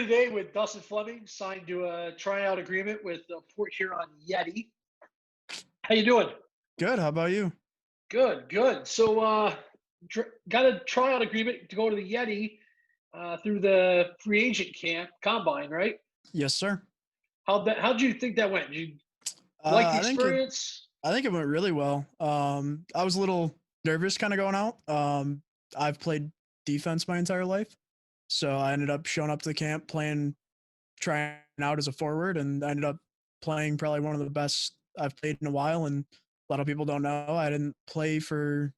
today with Dustyn Fleming, signed to a tryout agreement with Port Huron Yeti. How you doing? Good. How about you? Good, good. So, got a tryout agreement to go to the Yeti through the free agent camp combine, right? Yes, sir. How'd you think that went? Did you like the I think it. experience? I think it went really well. I was a little nervous, kind of going out. I've played defense my entire life, so I ended up showing up to the camp trying out as a forward, and I ended up playing probably one of the best I've played in a while. And a lot of people don't know I didn't play for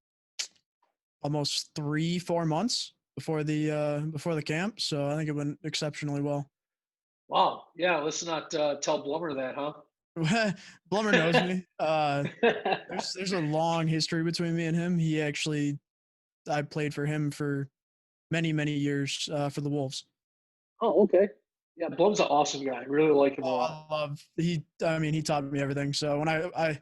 almost 3-4 months before the camp, so I think it went exceptionally well. Wow, yeah. Let's not tell Blummer that, huh? Blummer knows me. There's a long history between me and him. I played for him for many years for the Wolves. Oh, okay. Yeah, Blum's an awesome guy. I really like him a lot. Oh, I mean, he taught me everything. So when I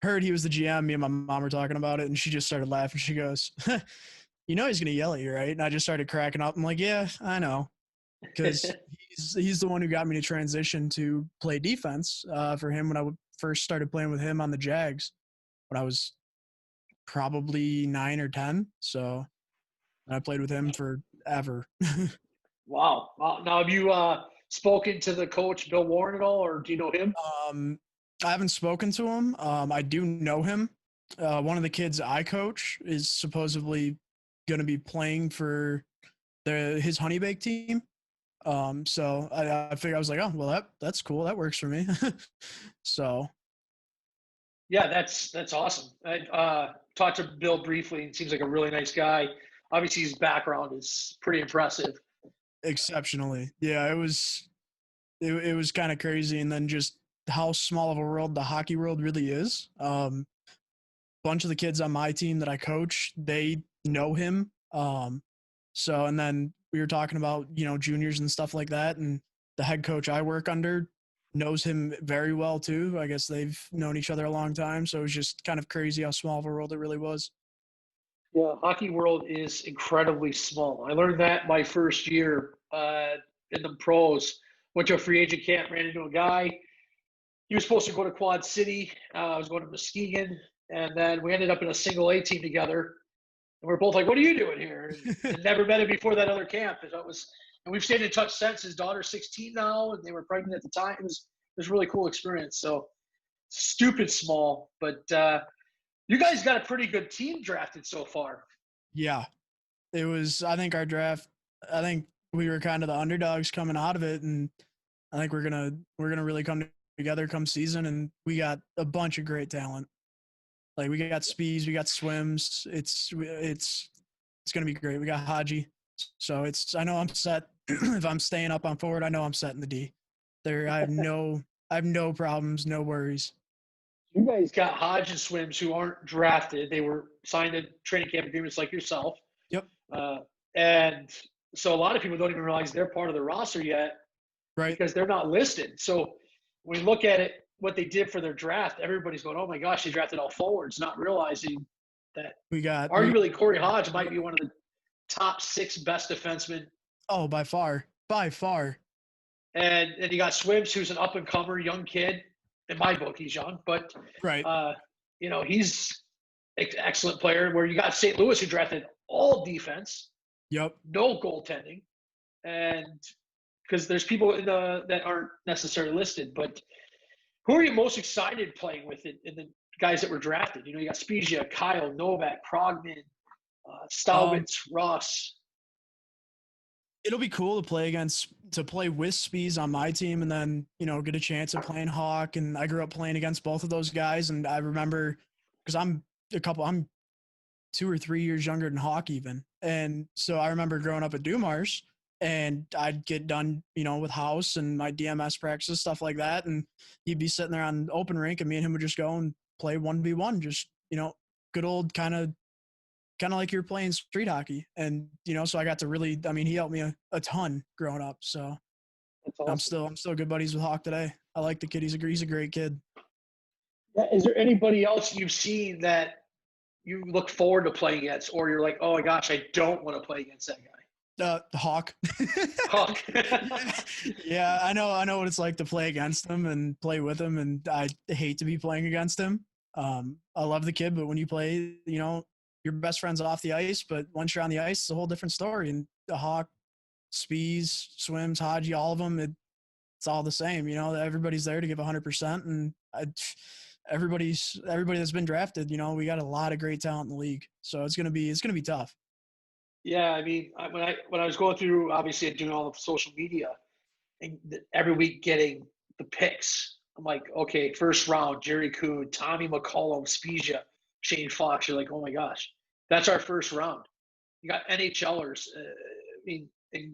heard he was the GM, me and my mom were talking about it, and she just started laughing. She goes, "You know he's gonna yell at you, right?" And I just started cracking up. I'm like, "Yeah, I know," because he's the one who got me to transition to play defense for him when I first started playing with him on the Jags when I was probably 9 or 10. So I played with him forever. Wow. Now, have you spoken to the coach, Bill Warren, at all, or do you know him? I haven't spoken to him. I do know him. One of the kids I coach is supposedly going to be playing for his honey bake team. So I figured I was like, oh well, that's cool. That works for me. So Yeah, that's awesome. I talked to Bill briefly, and seems like a really nice guy. Obviously, his background is pretty impressive. exceptionally, yeah, it was kind of crazy, and then just how small of a world the hockey world really is. Bunch of the kids on my team that I coach, they know him. So, and then we were talking about, juniors and stuff like that. And the head coach I work under knows him very well too. I guess they've known each other a long time. So it was just kind of crazy how small of a world it really was. Yeah, hockey world is incredibly small. I learned that my first year in the pros. Went to a free agent camp, ran into a guy. He was supposed to go to Quad City. I was going to Muskegon, and then we ended up in a single A team together. And we're both like, "What are you doing here?" And never met him before that other camp. And we've stayed in touch since. His daughter's 16 now, and they were pregnant at the time. It was a really cool experience. So stupid small, but you guys got a pretty good team drafted so far. Yeah. It was, I think our draft, I think we were kind of the underdogs coming out of it. And I think we're gonna really come together come season. And we got a bunch of great talent. Like we got speeds, we got swims. It's gonna be great. We got Haji, so I know I'm set. If I'm staying up on forward, I know I'm set in the D. I have no problems, no worries. You guys got Hodge and Swims who aren't drafted. They were signed to training camp agreements like yourself. Yep. Uh, and so a lot of people don't even realize they're part of the roster yet Right. because they're not listed. So when we look at it, what they did for their draft, everybody's going, "Oh my gosh, they drafted all forwards," not realizing that We got arguably Corey Hodge might be one of the top 6 best defensemen. oh by far, by far. And then you got Swims, who's an up and comer young kid. In my book, he's young, but Right. he's an excellent player. Where you got St. Louis, who drafted all defense, Yep. no goaltending, and because there's people that aren't necessarily listed. But who are you most excited playing with in the guys that were drafted? You got Spezia, Kyle, Novak, Progman, Um, Staubitz, Ross. it'll be cool to play with Spees on my team, and then get a chance at playing Hawk. And I grew up playing against both of those guys, and I remember because I'm 2 or 3 years younger than Hawk even, and so I remember growing up at Dumars, and I'd get done with house and my DMS practices, stuff like that, and he'd be sitting there on the open rink, and me and him would just go and play 1v1, just good old kind of like you're playing street hockey. And so I got to really, I mean, he helped me a ton growing up. So That's awesome. I'm still good buddies with Hawk today. I like the kid. He's a great kid. Is there anybody else you've seen that you look forward to playing against, or you're like, "Oh my gosh, I don't want to play against that guy"? Hawk. Hawk. Yeah, I know what it's like to play against him and play with him, and I hate to be playing against him. I love the kid, but when you play, your best friend's off the ice, but once you're on the ice, it's a whole different story. And the Hawk, Spees, Swims, Haji, all of them, it's all the same. Everybody's there to give 100%, and everybody that's been drafted, we got a lot of great talent in the league, so it's gonna be tough. Yeah, I mean, when I was going through, obviously doing all the social media, and every week getting the picks, I'm like, okay, first round, Jerry Kuhn, Tommy McCollum, Spezia, Shane Fox. You're like, oh my gosh, that's our first round. You got NHLers. And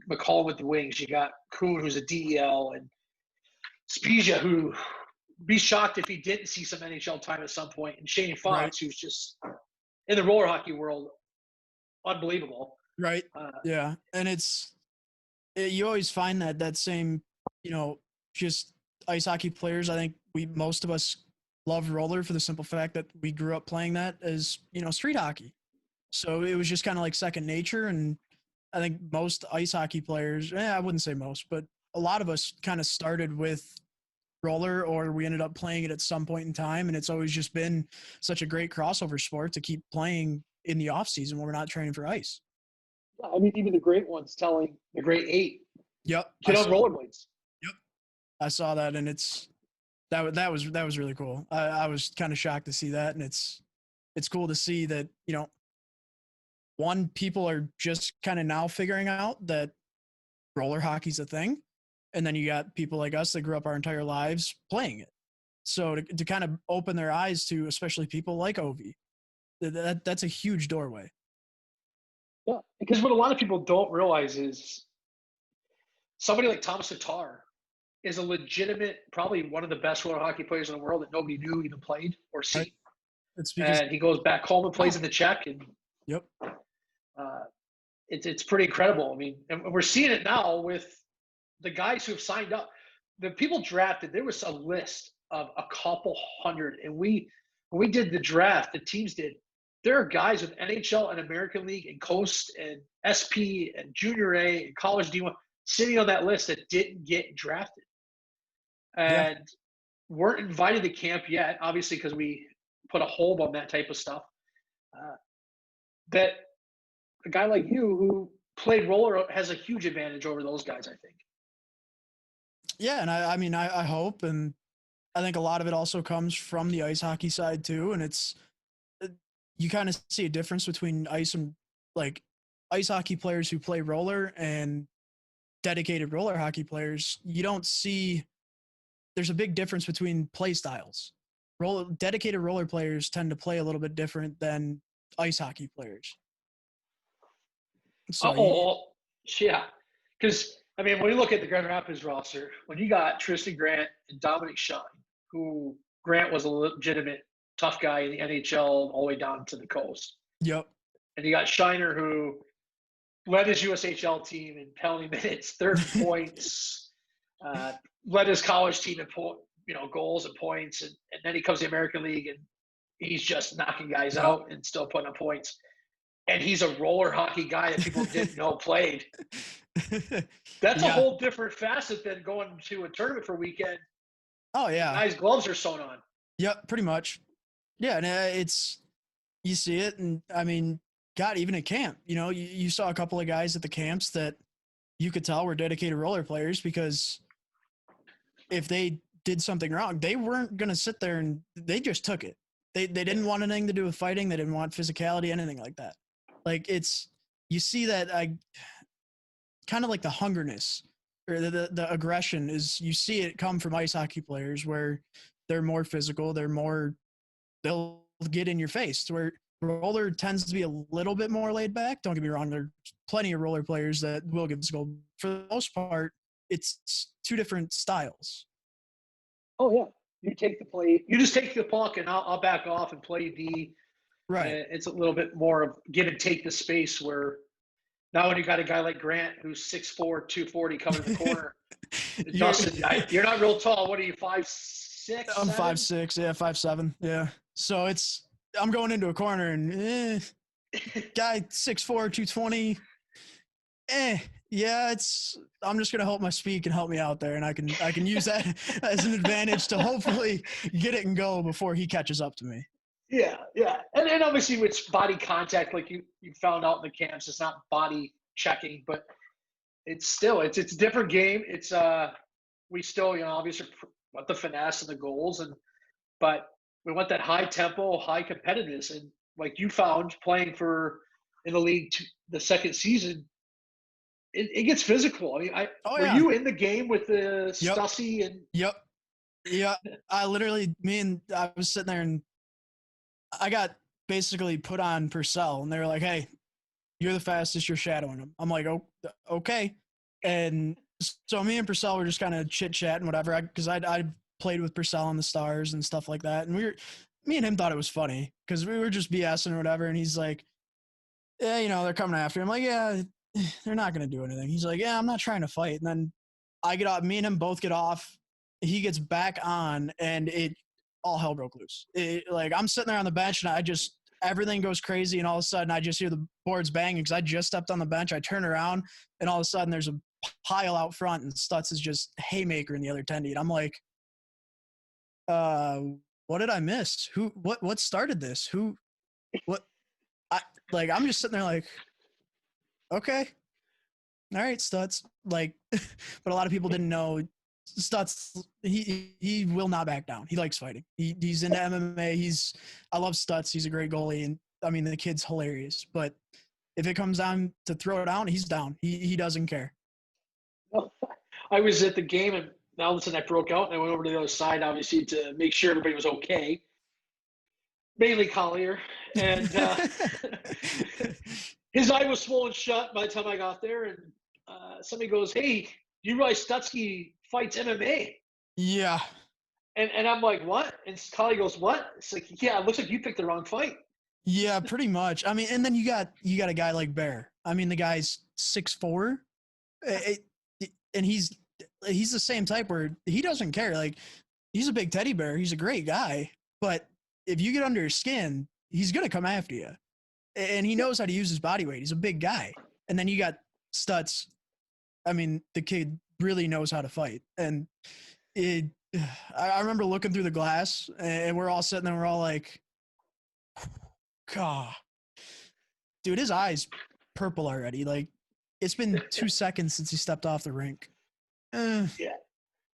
McCollum with the Wings. You got Kuhn, who's a DEL, and Spezia, who be shocked if he didn't see some NHL time at some point, and Shane Fox, Right. who's just in the roller hockey world, unbelievable. Right. Yeah. And you always find that same, just ice hockey players. I think most of us love roller for the simple fact that we grew up playing that as, street hockey. So it was just kind of like second nature. And I think most ice hockey players, I wouldn't say most, but a lot of us kind of started with roller, or we ended up playing it at some point in time. And it's always just been such a great crossover sport to keep playing in the off season when we're not training for ice. I mean, even the great ones telling the great 8, Yep. get on rollerblades. Yep. I saw that, and that was really cool. I was kind of shocked to see that, and it's cool to see that, people are just kind of now figuring out that roller hockey's a thing, and then you got people like us that grew up our entire lives playing it. So to kind of open their eyes to, especially people like Ovi, that's a huge doorway. Yeah, because what a lot of people don't realize is somebody like Thomas Tatar is a legitimate, probably one of the best roller hockey players in the world that nobody knew even played or seen. Right. It's because, and he goes back home and plays in the Czech, and yep. It's pretty incredible. I mean, and we're seeing it now with the guys who have signed up. The people drafted, there was a list of a couple hundred, and when we did the draft, the teams did. There are guys with NHL and American League and Coast and SP and Junior A and College D1 sitting on that list that didn't get drafted and weren't invited to camp yet, obviously, because we put a hold on that type of stuff. That a guy like you who played roller has a huge advantage over those guys, I think. Yeah, and I mean, I hope, and I think a lot of it also comes from the ice hockey side too, and you kind of see a difference between ice hockey players who play roller and dedicated roller hockey players. You don't see, there's a big difference between play styles. Dedicated roller players tend to play a little bit different than ice hockey players. So, yeah. Because, I mean, when you look at the Grand Rapids roster, when you got Tristan Grant and Dominic Shine, who Grant was a legitimate tough guy in the NHL all the way down to the coast. Yep. And you got Shiner, who led his USHL team in penalty minutes, 30 points, led his college team in goals and points, and then he comes to the American League and he's just knocking guys out and still putting up points. And he's a roller hockey guy that people didn't know played. That's a whole different facet than going to a tournament for a weekend. Oh yeah, guys' gloves are sewn on. Yep, pretty much. Yeah, and you see it, and I mean, God, even at camp, you saw a couple of guys at the camps that you could tell were dedicated roller players, because if they did something wrong, they weren't going to sit there and they just took it. They didn't want anything to do with fighting. They didn't want physicality, anything like that. Like you see that kind of like the hungerness or the aggression is, you see it come from ice hockey players where they're more physical. They'll get in your face, where roller tends to be a little bit more laid back. Don't get me wrong. There's plenty of roller players that will get physical. For the most part, it's two different styles. Oh yeah. You just take the puck and I'll back off and play D. Right. It's a little bit more of give and take the space, where now when you got a guy like Grant who's 6'4", 240 coming in the corner, Dustyn, you're not real tall. What are you, 5'6"? I'm 5'6", yeah, 5'7", yeah. So I'm going into a corner and guy 6'4", 220, Yeah, I'm just gonna hope my speed can help me out there, and I can use that as an advantage to hopefully get it and go before he catches up to me. Yeah, yeah. And obviously with body contact, like you found out in the camps, it's not body checking, but it's still it's a different game. It's we still, obviously want the finesse and the goals, but we want that high tempo, high competitiveness. And like you found playing for in the league the second season, it gets physical. I mean, Oh were yeah. you in the game with the Yep. Stussy and Yep. Yeah. I was sitting there and I got basically put on Purcell, and they were like, "Hey, you're the fastest. You're shadowing him." I'm like, "Oh, okay." And so me and Purcell were just kind of chit chatting, whatever, because I played with Purcell on the Stars and stuff like that, and me and him thought it was funny because we were just BSing or whatever, and he's like, "Yeah, they're coming after him." I'm like, "Yeah, they're not gonna do anything." He's like, "Yeah, I'm not trying to fight." And then I get off. Me and him both get off. He gets back on, and it all hell broke loose. Like I'm sitting there on the bench, and everything goes crazy, and all of a sudden I just hear the boards banging because I just stepped on the bench. I turn around, and all of a sudden there's a pile out front, and Stutz is just haymaker in the other tendy. And I'm like, what did I miss? What started this? What? I'm just sitting there like, okay, all right, Stutz. Like, but a lot of people didn't know Stutz. He will not back down. He likes fighting. He's into MMA. I love Stutz. He's a great goalie, and I mean the kid's hilarious. But if it comes down to throw it down, he's down. He doesn't care. I was at the game, and all of a sudden I broke out, and I went over to the other side, obviously, to make sure everybody was okay. Mainly Collier, and his eye was swollen shut by the time I got there, and somebody goes, "Hey, you realize Stutsky fights MMA?" Yeah. And I'm like, "What?" And Collier goes, "What?" It's like, "Yeah, it looks like you picked the wrong fight." Yeah, pretty much. I mean, and then you got a guy like Bear. I mean, the guy's 6'4", and he's the same type where he doesn't care. Like, he's a big teddy bear. He's a great guy, but if you get under his skin, he's gonna come after you, and he knows how to use his body weight. He's a big guy, and then you got Stutz. I mean, the kid really knows how to fight, and I remember looking through the glass, and we're all sitting there. We're all like, God, dude, his eyes purple already. Like, it's been 2 seconds since he stepped off the rink. Yeah.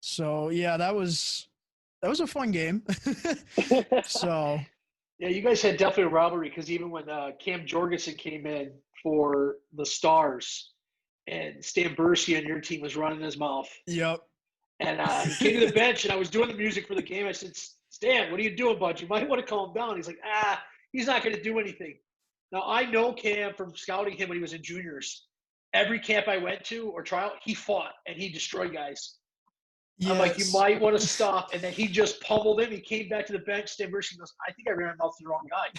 So yeah, that was a fun game. So yeah, you guys had definitely a rivalry because even when Cam Jorgensen came in for the Stars, and Stan Bursky on your team was running his mouth. Yep. And he came to the bench, and I was doing the music for the game. I said, "Stan, what are you doing, bud? You might want to calm down." He's like, he's not going to do anything. Now, I know Cam from scouting him when he was in juniors. Every camp I went to or tryout, he fought, and he destroyed guys. Yes. I'm like, you might want to stop. And then he just pummeled him. He came back to the bench. Stan Bursky goes, "I think I ran out to the wrong guy."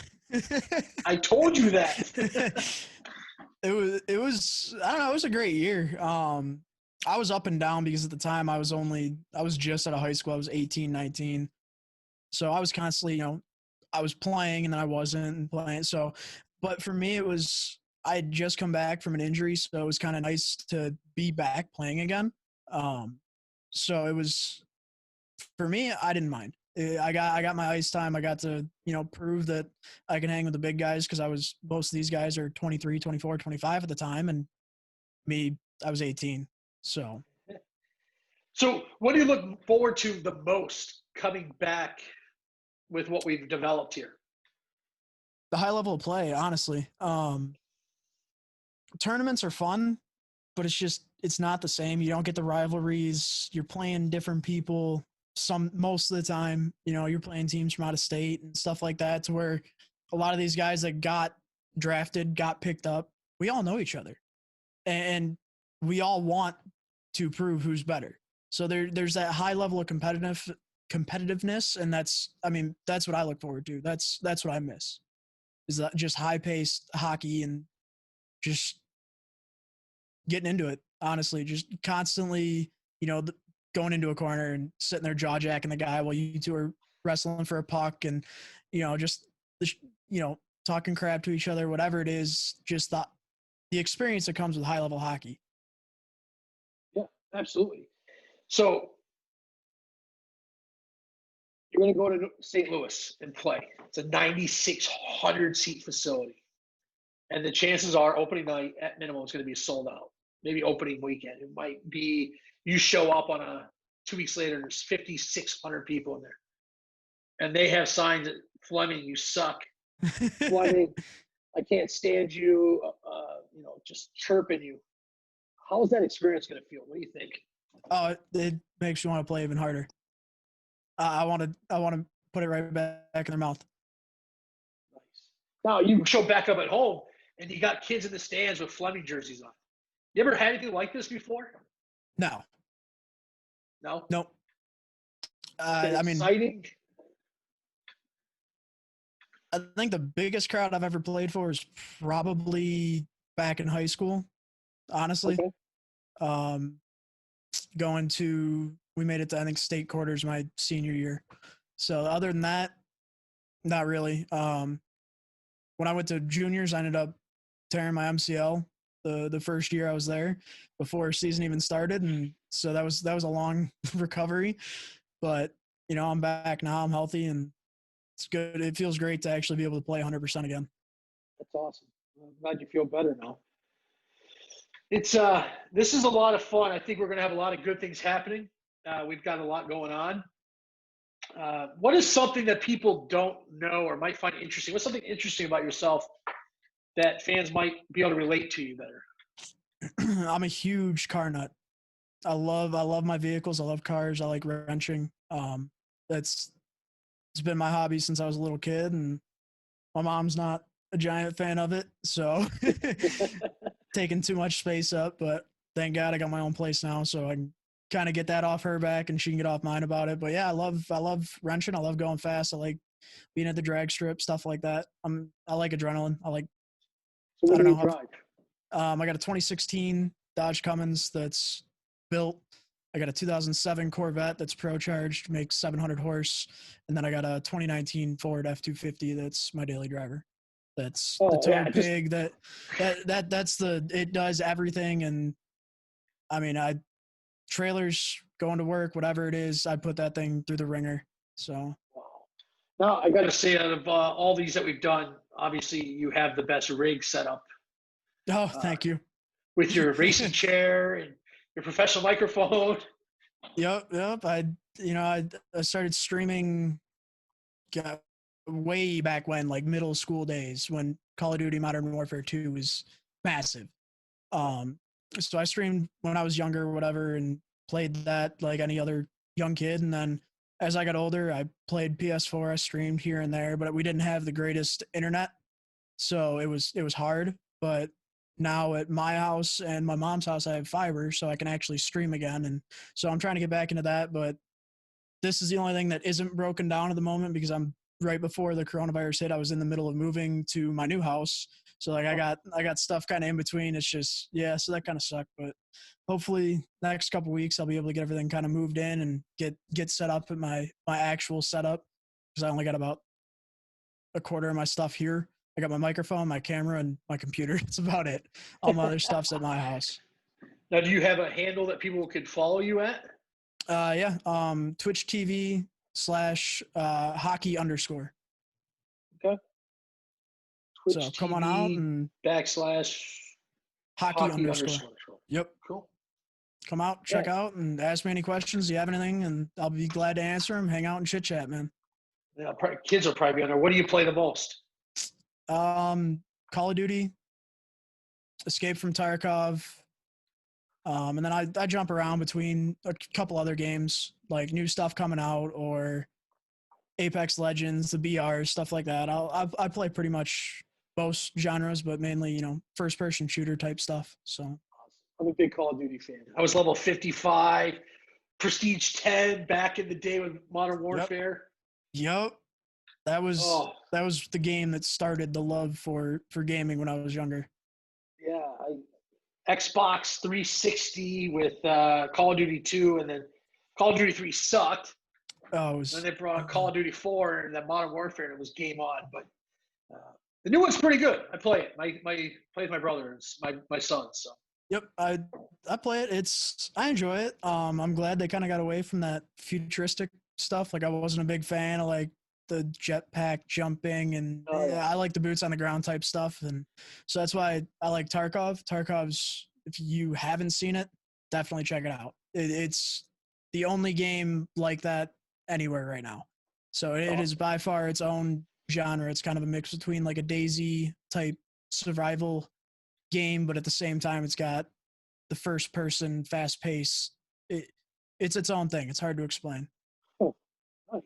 I told you that. It was I don't know, it was a great year. I was up and down because at the time I was just out of high school. I was 18, 19. So I was constantly, I was playing and then I wasn't playing. So, but for me, I had just come back from an injury. So it was kind of nice to be back playing again. So it was, for me, I didn't mind. I got my ice time. I got to, prove that I can hang with the big guys because most of these guys are 23, 24, 25 at the time. And me, I was 18. So what do you look forward to the most coming back with what we've developed here? The high level of play, honestly. Tournaments are fun, but it's not the same. You don't get the rivalries. You're playing different people. Most of the time, you're playing teams from out of state and stuff like that, to where a lot of these guys that got drafted, got picked up, we all know each other, and we all want to prove who's better. So there's that high level of competitiveness, and that's what I look forward to. That's what I miss, is that just high paced hockey and just getting into it. Honestly, just constantly, going into a corner and sitting there jaw jacking the guy while you two are wrestling for a puck, and just talking crap to each other, whatever it is. Just the experience that comes with high level hockey. Yeah, absolutely. So you're going to go to St. Louis and play. It's a 9,600 seat facility. And the chances are opening night at minimum is going to be sold out. Maybe opening weekend. It might be you show up on a 2 weeks later, there's 5,600 people in there. And they have signs that Fleming, you suck. Fleming, I can't stand you, just chirping you. How is that experience going to feel? What do you think? Oh, it makes you want to play even harder. I want to put it right back in their mouth. Nice. Now you show back up at home, and you got kids in the stands with Fleming jerseys on. You ever had anything like this before? No. No. Nope. Exciting. I think the biggest crowd I've ever played for is probably back in high school. Honestly, okay. We made it to, I think, state quarters my senior year. So other than that, not really. When I went to juniors, I ended up tearing my MCL the first year I was there before season even started, and so that was a long recovery. But I'm back now. I'm healthy, and it's good. It feels great to actually be able to play 100% again. That's awesome. I'm glad you feel better now. It's this is a lot of fun. I think we're going to have a lot of good things happening. We've got a lot going on. What is something that people don't know or might find interesting? What's something interesting about yourself that fans might be able to relate to you better? I'm a huge car nut. I love my vehicles. I love cars. I like wrenching. It's been my hobby since I was a little kid, and my mom's not a giant fan of it, so taking too much space up. But thank God I got my own place now, so I can kind of get that off her back, and she can get off mine about it. But yeah, I love wrenching. I love going fast. I like being at the drag strip, stuff like that. I like adrenaline. So what do you drive? I got a 2016 Dodge Cummins that's built. I got a 2007 Corvette that's pro-charged, makes 700 horse, and then I got a 2019 Ford F-250 that's my daily driver. That's the tow pig. It does everything, and I mean, trailers going to work, whatever it is, I put that thing through the ringer. So. Now I got to say, out of all these that we've done, obviously you have the best rig set up. Oh, thank you. With your racing chair and your professional microphone. Yep. I started streaming way back when, like middle school days, when Call of Duty Modern Warfare 2 was massive. So I streamed when I was younger or whatever, and played that like any other young kid. And then as I got older, I played PS4. I streamed here and there, but we didn't have the greatest internet, so it was hard. But now at my house and my mom's house, I have fiber, so I can actually stream again. And so I'm trying to get back into that, but this is the only thing that isn't broken down at the moment, because I'm right before the coronavirus hit. I was in the middle of moving to my new house. So like I got stuff kind of in between. It's just, yeah, so that kind of sucked, but hopefully next couple of weeks I'll be able to get everything kind of moved in and get set up at my actual setup, because I only got about a quarter of my stuff here. I got my microphone, my camera, and my computer. That's about it. All my other stuff's at my house. Now, do you have a handle that people could follow you at? Yeah. Twitch TV /hockey_. Okay. Twitch so come TV on out and /hockey_. Yep. Cool. Come out, check out, and ask me any questions. Do you have anything? And I'll be glad to answer them. Hang out and chit chat, man. Yeah, kids will probably be on there. What do you play the most? Call of Duty, Escape from Tarkov, and then I jump around between a couple other games, like new stuff coming out, or Apex Legends, the BR, stuff like that. I play pretty much most genres, but mainly, first person shooter type stuff. So I'm a big Call of Duty fan. I was level 55, Prestige 10 back in the day with Modern Warfare. Yep. That was the game that started the love for gaming when I was younger. Yeah, Xbox 360 with Call of Duty 2, and then Call of Duty 3 sucked. Then they brought Call of Duty 4 and then Modern Warfare, and it was game on. But The new one's pretty good. I play it. My play with my brother. It's my son. So. Yep, I play it. I enjoy it. I'm glad they kind of got away from that futuristic stuff. Like I wasn't a big fan of like the jetpack jumping and I like the boots on the ground type stuff, and so that's why I like Tarkov. Tarkov's, if you haven't seen it, definitely check it out. It's the only game like that anywhere right now. So it is by far its own genre. It's kind of a mix between like a DayZ type survival game, but at the same time, it's got the first person, fast pace. It's its own thing. It's hard to explain. Oh, nice.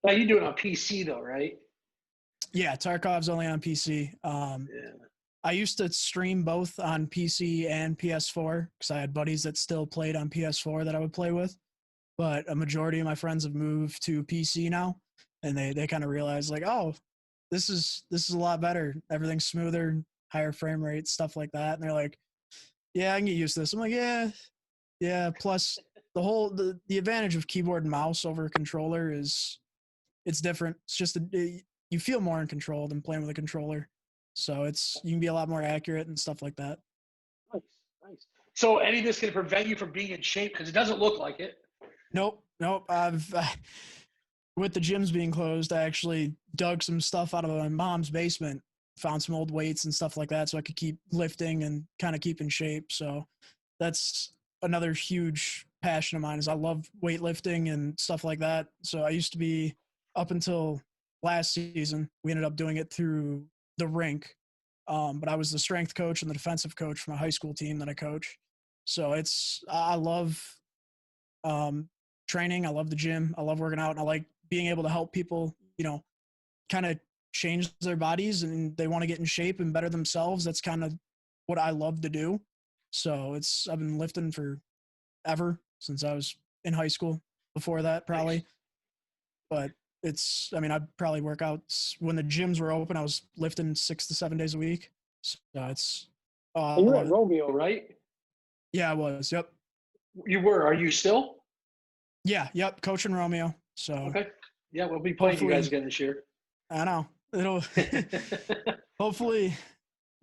Now you do it on PC though, right? Yeah, Tarkov's only on PC. I used to stream both on PC and PS4 because I had buddies that still played on PS4 that I would play with. But a majority of my friends have moved to PC now, and they kind of realize like, oh, this is a lot better. Everything's smoother, higher frame rate, stuff like that. And they're like, yeah, I can get used to this. I'm like, yeah. Plus the advantage of keyboard and mouse over controller is it's different. It's just you feel more in control than playing with a controller. So you can be a lot more accurate and stuff like that. Nice. So any of this can prevent you from being in shape because it doesn't look like it. Nope. With the gyms being closed, I actually dug some stuff out of my mom's basement, found some old weights and stuff like that so I could keep lifting and kind of keep in shape. So that's another huge passion of mine is I love weightlifting and stuff like that. So I used to be, up until last season, we ended up doing it through the rink. But I was the strength coach and the defensive coach for my high school team that I coach. So I love training. I love the gym. I love working out. And I like being able to help people, kind of change their bodies and they want to get in shape and better themselves. That's kind of what I love to do. So I've been lifting forever since I was in high school. Before that, probably. But I'd probably work out when the gyms were open. I was lifting 6 to 7 days a week. So it's. And you're at Romeo, right? Yeah, I was. Yep. You were. Are you still? Yeah. Yep. Coaching Romeo. So. Okay. Yeah, we'll be playing you guys again this year. I know. It'll. Hopefully,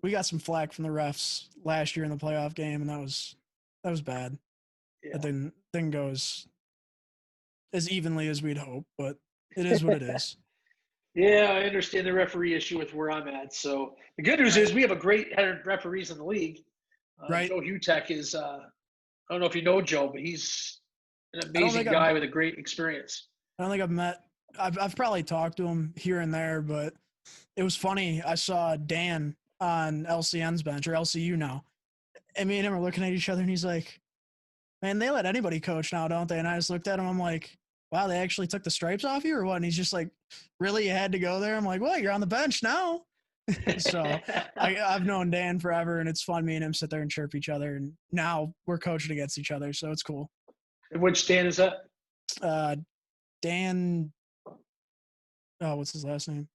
we got some flack from the refs last year in the playoff game, and that was bad. Yeah. That didn't go as evenly as we'd hope, but it is what it is. Yeah, I understand the referee issue with where I'm at. So the good news is we have a great head of referees in the league. Right. Joe Hutek is, I don't know if you know Joe, but he's an amazing guy with a great experience. I don't think I've probably talked to him here and there, but it was funny. I saw Dan on LCN's bench, or LCU now, and me and him are looking at each other, and he's like, man, they let anybody coach now, don't they? And I just looked at him, I'm like, wow, they actually took the stripes off you or what? And he's just like, really, you had to go there? I'm like, well, you're on the bench now. So I've known Dan forever, and it's fun. Me and him sit there and chirp each other, and now we're coaching against each other, so it's cool. And which Dan is that? Dan, what's his last name?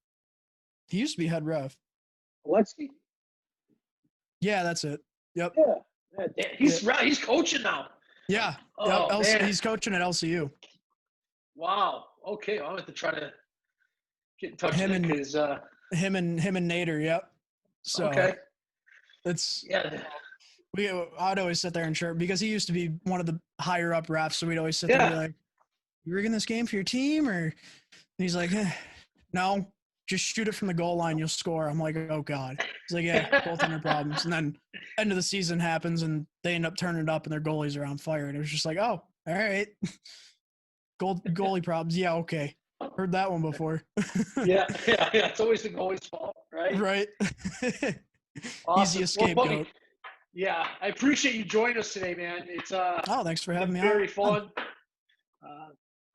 He used to be head ref. Alexi? Yeah, that's it. Yep. Yeah. He's coaching now. Yeah. Oh, yep. He's coaching at LCU. Wow. Okay. I'll have to try to get in touch with him because him and Nader. Yep. So okay. I'd always sit there and chirp because he used to be one of the higher up refs. So we'd always sit there and be like, you rigging this game for your team? And he's like, no, just shoot it from the goal line. You'll score. I'm like, oh God. He's like, yeah, goaltender problems. And then end of the season happens and they end up turning it up and their goalies are on fire. And it was just like, oh, all right. Goalie problems. Yeah. Okay. Heard that one before. yeah. It's always the goalie's fault, right? Right. Awesome. Easiest scapegoat. Yeah. I appreciate you joining us today, man. It's thanks for having me very fun.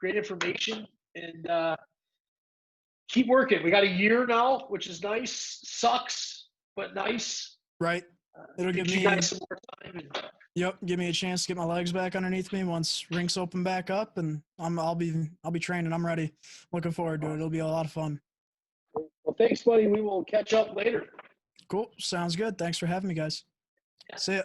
Great information, and keep working. We got a year now, which is nice. Sucks, but nice. Right. It'll give me guys some more time. Yep, give me a chance to get my legs back underneath me once rinks open back up, and I'll be training. I'm ready. Looking forward to it. It'll be a lot of fun. Well, thanks, buddy. We will catch up later. Cool. Sounds good. Thanks for having me, guys. Yeah. See ya.